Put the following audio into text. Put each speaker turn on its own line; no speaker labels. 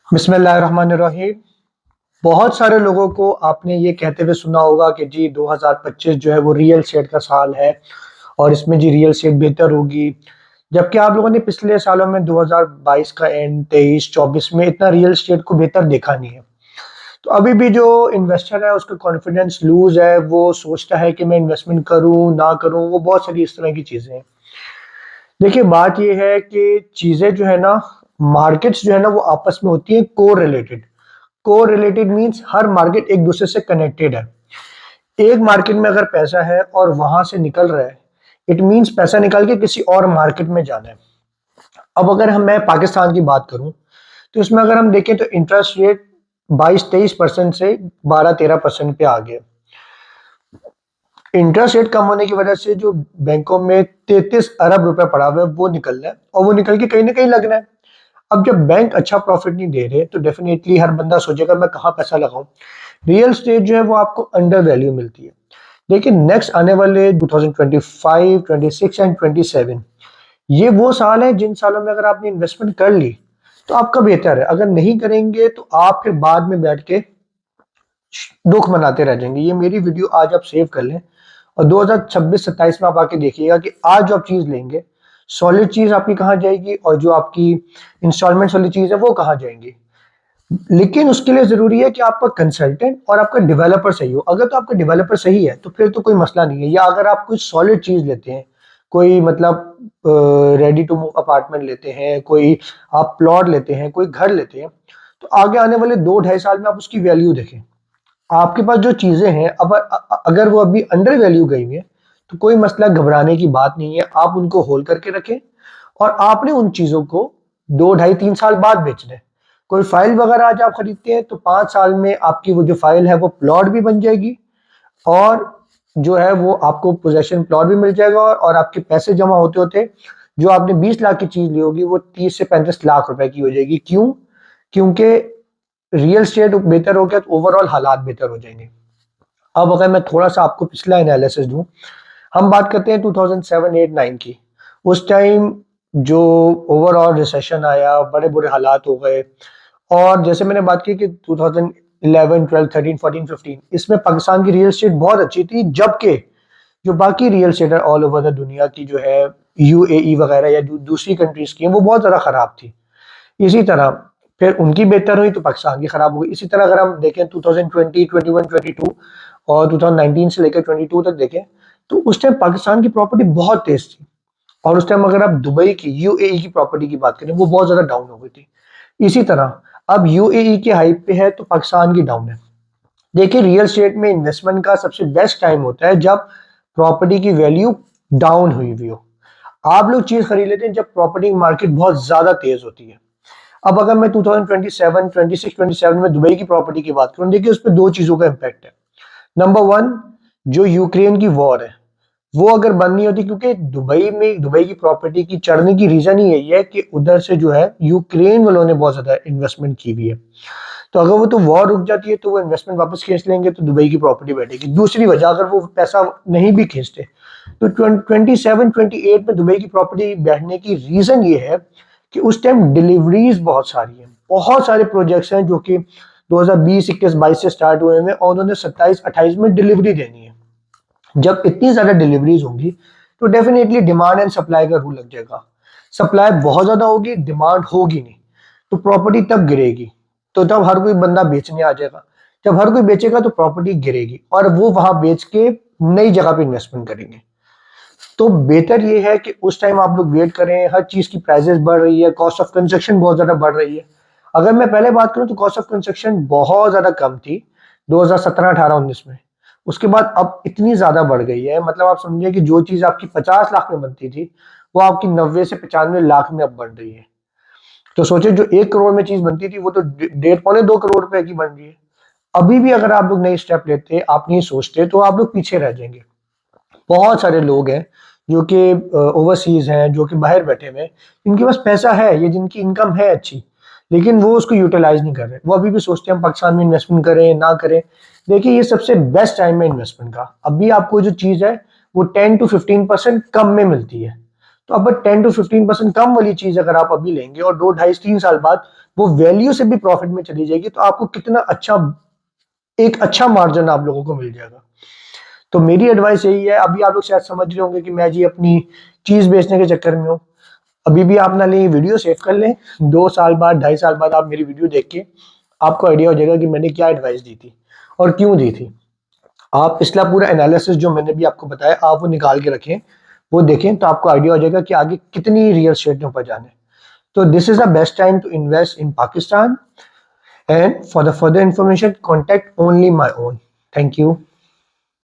बिस्मिल्लाहिर्रहमानिर्रहीम। बहुत सारे लोगों को आपने ये कहते हुए सुना होगा कि जी 2025 जो है वो रियल एस्टेट का साल है और इसमें जी रियल एस्टेट बेहतर होगी। जबकि आप लोगों ने पिछले सालों में 2022 का एंड 23 24 में इतना रियल एस्टेट को बेहतर देखा नहीं है। तो अभी भी जो इन्वेस्टर है उसका कॉन्फिडेंस लूज है, वो सोचता है कि मैं इन्वेस्टमेंट करूं ना करूं, वो बहुत सारी इस तरह की चीजें हैं। देखिए, बात ये है कि चीजें जो है ना, मार्केट्स जो है ना वो आपस में होती है को रिलेटेड। को रिलेटेड मीन्स हर मार्केट एक दूसरे से कनेक्टेड है। एक मार्केट में अगर पैसा है और वहां से निकल रहा है, इट मीन्स पैसा निकल के किसी और मार्केट में जाना है। अब अगर मैं पाकिस्तान की बात करूं तो इसमें अगर हम देखें तो इंटरेस्ट रेट 22-23% से 12-13% पे आ गया। इंटरेस्ट रेट कम होने की वजह से जो बैंकों में 33 अरब रुपए पड़ा हुआ है वो निकल रहा है और वो निकल के कहीं ना कहीं लगना है। अब जब बैंक अच्छा प्रॉफिट नहीं दे रहे तो डेफिनेटली हर बंदा सोचेगा मैं कहाँ पैसा लगाऊं। रियल स्टेट जो है वो आपको अंडर वैल्यू मिलती है। लेकिन नेक्स्ट आने वाले 2025, 26 एंड 27, ये वो साल है जिन सालों में अगर आपने इन्वेस्टमेंट कर ली तो आपका बेहतर है। अगर नहीं करेंगे तो आप फिर बाद में बैठ के दुख मनाते रह जाएंगे। ये मेरी वीडियो आज आप सेव कर लें और 2026-27 में आप आके देखिएगा कि आज जो आप चीज लेंगे सॉलिड चीज आपकी कहाँ जाएगी और जो आपकी इंस्टॉलमेंट वाली चीज है वो कहाँ जाएंगी। लेकिन उसके लिए जरूरी है कि आपका कंसल्टेंट और आपका डेवलपर सही हो। अगर तो आपका डेवलपर सही है तो फिर तो कोई मसला नहीं है। या अगर आप कोई सॉलिड चीज लेते हैं, कोई मतलब रेडी टू मूव अपार्टमेंट लेते हैं, कोई आप प्लॉट लेते हैं, कोई घर लेते हैं, तो आगे आने वाले 2-2.5 साल में आप उसकी वैल्यू देखें। आपके पास जो चीजें हैं अब अगर वो अभी अंडर वैल्यू गई हैं तो कोई मसला घबराने की बात नहीं है। आप उनको होल्ड करके रखें और आपने उन चीजों को 2-2.5-3 साल बाद बेचना है। कोई फाइल वगैरह आज आप खरीदते हैं तो 5 साल में आपकी वो जो फाइल है वो प्लॉट भी बन जाएगी और जो है वो आपको पोजेशन प्लॉट भी मिल जाएगा और आपके पैसे जमा होते होते जो आपने 20 लाख की चीज ली होगी वो 30 से 35 लाख रुपए की हो जाएगी। क्यों? क्योंकि रियल स्टेट बेहतर हो गया तो ओवरऑल हालात बेहतर हो जाएंगे। अब अगर मैं थोड़ा सा आपको पिछला एनालिसिस दूं, हम बात करते हैं 2007-8-9 की। उस टाइम जो ओवरऑल रिसेशन आया, बड़े बुरे हालात हो गए। और जैसे मैंने बात की कि 2011, 12, 13, 14, 15 इसमें पाकिस्तान की रियल एस्टेट बहुत अच्छी थी, जबकि जो बाकी रियल एस्टेट है ऑल ओवर द दुनिया की जो है यूएई वगैरह या दूसरी कंट्रीज की वो बहुत ज़्यादा ख़राब थी। इसी तरह फिर उनकी बेहतर हुई तो पाकिस्तान की खराब हो गई। इसी तरह अगर हम देखें 2020, 21, 22 और 2019 से लेकर 22 तक देखें तो उस टाइम पाकिस्तान की प्रॉपर्टी बहुत तेज थी। और उस टाइम अगर आप दुबई की यूएई की प्रॉपर्टी की बात करें वो बहुत ज्यादा डाउन हो गई थी। इसी तरह अब यूएई के हाइप पे है तो पाकिस्तान की डाउन है। देखिए, रियल एस्टेट में इन्वेस्टमेंट का सबसे बेस्ट टाइम होता है जब प्रॉपर्टी की वैल्यू डाउन हुई हुई हो। आप लोग चीज खरीद लेते हैं जब प्रॉपर्टी मार्केट बहुत ज्यादा तेज होती है। अब अगर मैं 2027, 26, 27 में दुबई की प्रॉपर्टी की बात करूं, देखिए उस पर दो चीजों का इम्पैक्ट है। नंबर वन, जो यूक्रेन की वॉर है वो अगर बंद नहीं होती, क्योंकि दुबई की प्रॉपर्टी की चढ़ने की रीजन ही यही है कि उधर से जो है यूक्रेन वालों ने बहुत ज्यादा इन्वेस्टमेंट की हुई है। तो अगर वो तो वॉर रुक जाती है तो वो इन्वेस्टमेंट वापस खींच लेंगे तो दुबई की प्रॉपर्टी बैठेगी। दूसरी वजह, अगर वो पैसा नहीं भी खींचते तो 27-28 में दुबई की प्रॉपर्टी बैठने की रीजन ये है कि उस टाइम डिलीवरीज बहुत सारी हैं। बहुत सारे प्रोजेक्ट्स हैं जो कि 2020, 21, 22 से स्टार्ट हुए हैं और उन्होंने 27-28 में डिलीवरी देनी है। जब इतनी ज्यादा डिलीवरीज होंगी तो डेफिनेटली डिमांड एंड सप्लाई का रूल लग जाएगा। सप्लाई बहुत ज्यादा होगी, डिमांड होगी नहीं, तो प्रॉपर्टी तब गिरेगी। तो तब हर कोई बंदा बेचने आ जाएगा। जब हर कोई बेचेगा तो प्रॉपर्टी गिरेगी और वो वहां बेच के नई जगह पे इन्वेस्टमेंट करेंगे। तो बेहतर ये है कि उस टाइम आप लोग वेट करें। हर चीज की प्राइसेस बढ़ रही है, कॉस्ट ऑफ कंस्ट्रक्शन बहुत ज्यादा बढ़ रही है। अगर मैं पहले बात करूं तो कॉस्ट ऑफ कंस्ट्रक्शन बहुत ज्यादा कम थी 2017, 18, 19 में। उसके बाद अब इतनी ज्यादा बढ़ गई है, मतलब आप समझिए कि जो चीज आपकी 50 लाख में बनती थी वो आपकी 90 से 95 लाख में अब बन रही है। तो सोचिए, जो 1 करोड़ में चीज बनती थी वो तो 1.5 पौने 2 करोड़ रुपए की बन रही है। अभी भी अगर आप लोग नई स्टेप लेते, आप नहीं सोचते, तो आप लोग पीछे रह जाएंगे। बहुत सारे लोग हैं जो कि ओवरसीज हैं, जो कि बाहर बैठे हुए हैं, इनके पास पैसा है, ये जिनकी इनकम है अच्छी, लेकिन वो उसको यूटिलाइज नहीं कर रहे। वो अभी भी सोचते हैं हम पाकिस्तान में इन्वेस्टमेंट करें ना करें। देखिए, ये सबसे बेस्ट टाइम है इन्वेस्टमेंट का। अभी आपको जो चीज है वो 10 to 15% कम में मिलती है। तो अब 10 to 15% कम वाली चीज अगर आप अभी लेंगे और 2, 2.5, 3 साल बाद वो वैल्यू से भी प्रॉफिट में चली जाएगी, तो आपको कितना अच्छा एक अच्छा मार्जिन आप लोगों को मिल जाएगा। तो मेरी एडवाइस यही है, अभी आप लोग शायद समझ रहे होंगे कि मैं जी अपनी चीज बेचने के चक्कर में हूँ। अभी भी आप ना लें, वीडियो सेव कर लें, 2 साल बाद 2.5 साल बाद आप मेरी वीडियो देख के आपको आइडिया हो जाएगा कि मैंने क्या एडवाइस दी थी और क्यों दी थी। आप पिछला पूरा एनालिसिस जो मैंने भी आपको बताया आप वो निकाल के रखें, वो देखें, तो आपको आइडिया हो जाएगा कि आगे कितनी रियल एस्टेट में ऊपर जाना है। तो this is the best time to invest in Pakistan, and for the further information contact only my own. Thank you.